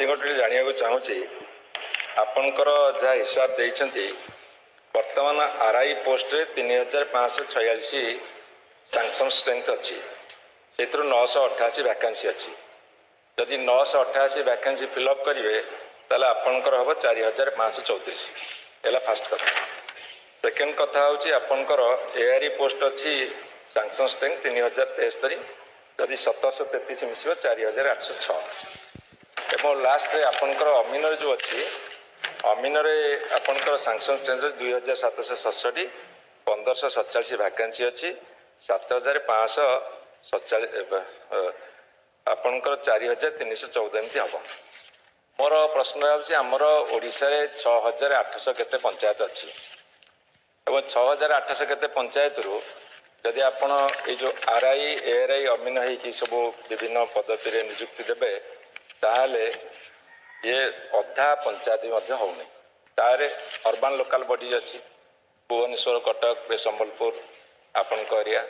मत गोटे जाना चाहूँगी आपणकर जहाँ हिसाब देती वर्तमान आरआई पोस्ट 3546 सैंक्शन स्ट्रेंथ अच्छी से 988 वैकेंसी अच्छी जदि 988 वैकेंसी फिलअप करेंगे ताल आपणकर हम 4534 है फास्ट कथा। सेकेंड कथा हूँ आपणकर एआरई पोस्ट अच्छी सैंक्शन स्ट्रेंथ 3073 जदि 733 मिस 4806 एवं लास्ट आपणकर अमीनर जो अच्छी अमीनर आपणकर सैंक्शन स्ट्रेंथ 2767 1547 वैकेंसी अच्छी 7547 आपणकर 4314 एमती हम। मोर प्रश्न आमर ओडिशा रे 6800 केते पंचायत अच्छी एवं 6800 केते पंचायत रु जदि आपण ये जो आरआई एआरआई अमीन होगी सब विभिन्न पद्धति नियुक्ति देवे ताहले ये अधा पंचायत होनी तारे अर्बान लोकल बॉडी अच्छी भुवनेश्वर कटक संबलपुर आपण एरिया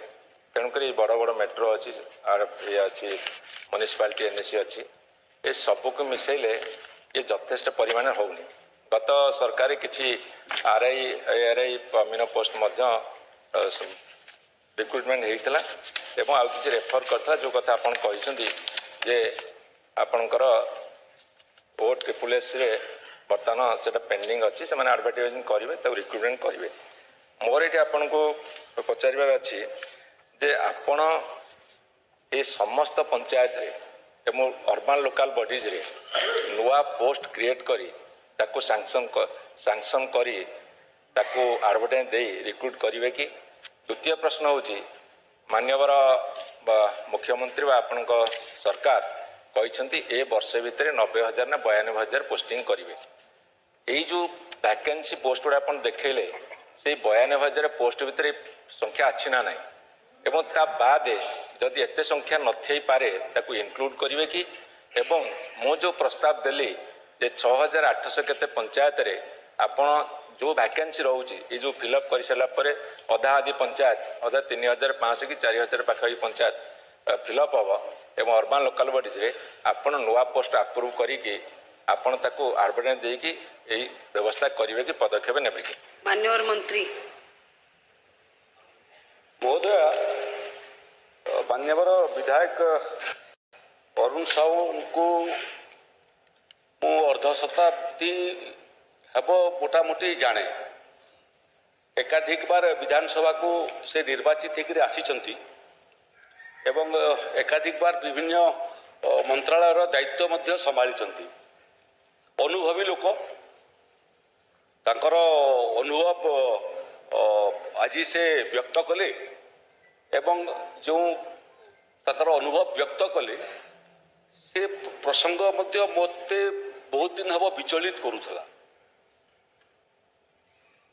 तेणुक बड़ बड़ मेट्रो अच्छी ये अच्छी म्युनिसिपालिटी एनएसी अच्छी ये सबको मिसेले ये यथेष्ट परिमाण होनी। गत सरकार किसी आरआई एआरआई अमीन पोस्ट रिक्रुटमेंट होता एवं आउ कि रेफर करता जो कथा आपन कहते जे आपणकर ओ ट्रिपल एस बर्तमान से पेंडिंग अच्छी से एडवर्टाइजिंग करेंगे तब रिक्रुटमेंट करेंगे। मोर ये आपन को पचार अच्छी जे आपण ये समस्त पंचायत रे एवं अर्बान लोकल बॉडीज रे नुआ पोस्ट क्रिएट करी ताको सैंक्शन करी ताको एडवर्टाइज दे रिक्रुट करेंगे कि। द्वितीय प्रश्न होची मान्यवर मुख्यमंत्री व आपण सरकार कहते ए वर्ष भितर 90,000 ना 92,000 पोस्टिंग करेंगे। यही जो वैकेंसी पोस्ट गुड़ा आप देखले से 92,000 पोस्ट भितर संख्या अच्छी ना ना एवं ता बाद जदि एते संख्या नथई पारे ताकू इनक्लूड करेंगे कि। एवं मु जो प्रस्ताव देली जे 6800 केते पंचायत रे आपण जो वैकेंसी रोचे ये जो फिलअप कर सारा अधा आदि पंचायत अधा 3500 कि 4000 पाखापी पंचायत फिलअप हम एवं अर्बान लोकल बॉडीज रे आपण नुआ पोस्ट अप्रूव करी आपण ताको एडवर्टाइज देकी यही व्यवस्था करेंगे कि पदक्षेप नेबे कि। मान्यवर मंत्री महोदय मान्यवर विधायक अरुण साहू को मु अर्ध शताब्दी हेब मोटामोटी जाने एकाधिक बार विधानसभा को से निर्वाचित होकर आसी एवं एकाधिक बार विभिन्न मंत्रालय दायित्व मध्य संभाली अनुभवी लोक तांकर अनुभव आज से व्यक्त कले एवं जो तांकर अनुभव व्यक्त कले से प्रसंग मध्य मते बहुत दिन हम विचलित करूला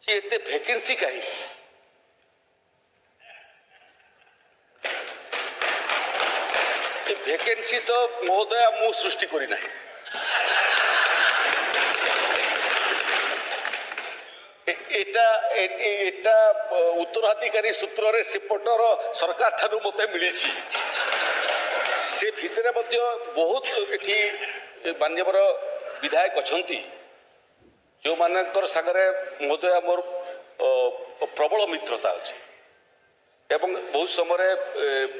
कि एते वैकेंसी कहीं वैकेंसी तो महोदय मु सृष्टि करी नहीं एटा उत्तराधिकारी सूत्र रे सेपटर सरकार ठानु मते मिली से भितर मध्य बहुत एठी मान्यवर विधायक अछंती जो मानकर सागरे महोदय मोर प्रबल मित्रता अच्छी एवं बहुत समय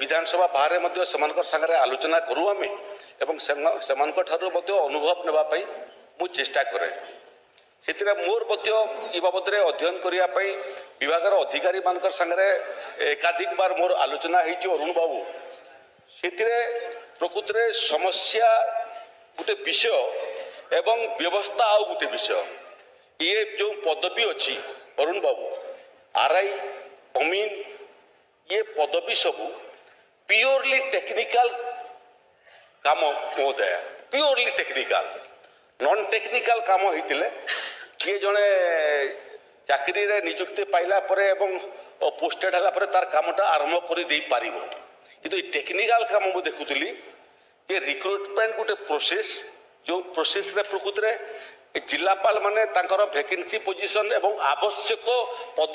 विधानसभा बाहर मध्य समानकर सागरे आलोचना करू आमे एवं समानकर ठारू मध्य अनुभव नेबा पई मु चेष्टा करे सेतिरा मोर मध्य ई बाबद रे अध्ययन करिया पई विभागर अधिकारी मानकर सागरे एकाधिक बार मोर आलोचना हेची अरुण बाबू सेतिरे प्रकृति रे समस्या गोटे विषय एवं व्यवस्था आउ गोटे विषय ये जो पदवी अच्छी अरुण बाबू आरआई अमीन ये पदवी सब प्योरली टेक्निकल काम महोदय प्योरली टेक्निकल नॉन टेक्निकल काम होते किए जड़े चाकरी रे नियुक्ति पाइला परे एवं पोस्टेड हला परे तार कामटा आरंभ कर दे पारिबो किंतु टेक्निकल काम मु देखुतली कि रिक्रुटमेंट गोटे प्रोसेस जो प्रोसेस रे प्रकृति रे जिलापाल माने तांकर वैकेंसी पोजीशन एवं आवश्यक पद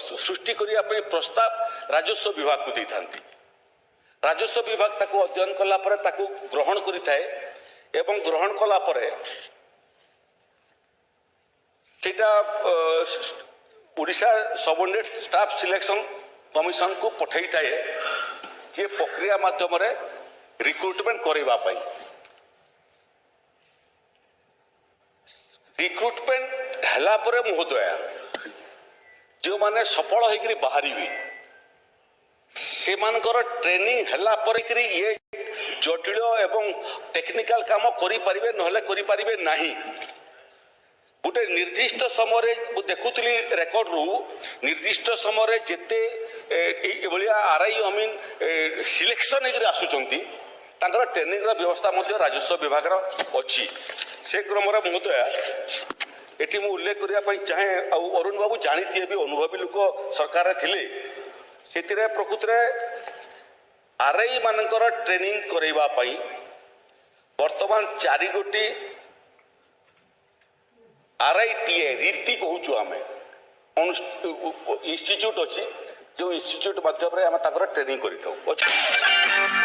सृष्टि करिया पे प्रस्ताव राजस्व विभाग को देथांती राजस्व विभाग ताको अध्ययन कला परे ताको ग्रहण करिथाए ଏବଂ ଗ୍ରହଣ କଲା ପରେ ସେଇଟା ଓଡ଼ିଶା ସବଅର୍ଡିନେଟ୍ ଷ୍ଟାଫ୍ ସିଲେକ୍ସନ୍ କମିଶନକୁ ପଠାଇଥାଏ ଯେ ପ୍ରକ୍ରିୟା ମାଧ୍ୟମରେ ରିକ୍ରୁଟମେଣ୍ଟ କରିବା ପାଇଁ। ରିକ୍ରୁଟମେଣ୍ଟ ହେଲା ପରେ ମହୋଦୟା ଯେଉଁମାନେ ସଫଳ ହେଇକରି ବାହାରିବେ ସେମାନଙ୍କର ଟ୍ରେନିଂ ହେଲା ପରେ କିରି ଇଏ ଜଟିଳ ଏବଂ ଟେକ୍ନିକାଲ କାମ କରିପାରିବେ ନହେଲେ କରିପାରିବେ ନାହିଁ। ଗୋଟେ ନିର୍ଦ୍ଦିଷ୍ଟ ସମୟରେ ମୁଁ ଦେଖୁଥିଲି ରେକର୍ଡରୁ ନିର୍ଦ୍ଦିଷ୍ଟ ସମୟରେ ଯେତେ ଏଭଳିଆ ଆର୍ଆଇ ସିଲେକ୍ସନ ହେଇକରି ଆସୁଛନ୍ତି ତାଙ୍କର ଟ୍ରେନିଂର ବ୍ୟବସ୍ଥା ମଧ୍ୟ ରାଜସ୍ୱ ବିଭାଗର ଅଛି। ସେ କ୍ରମରେ ମହୋଦୟା ଏଠି ମୁଁ ଉଲ୍ଲେଖ କରିବା ପାଇଁ ଚାହେଁ, ଆଉ ଅରୁଣ ବାବୁ ଜାଣିଥିବେ ବି ଅନୁଭବୀ ଲୋକ ସରକାରରେ ଥିଲେ, ସେଥିରେ ପ୍ରକୃତରେ ଆର୍ଆଇ ମାନଙ୍କର ଟ୍ରେନିଂ କରାଇବା ପାଇଁ ବର୍ତ୍ତମାନ 4 ଗୋଟି RITA ରୀତି କହୁଛୁ ଆମେ ଇନଷ୍ଟିଚ୍ୟୁଟ୍ ଅଛି, ଯେଉଁ ଇନଷ୍ଟିଚ୍ୟୁଟ୍ ମାଧ୍ୟମରେ ଆମେ ତାଙ୍କର ଟ୍ରେନିଂ କରିଥାଉ।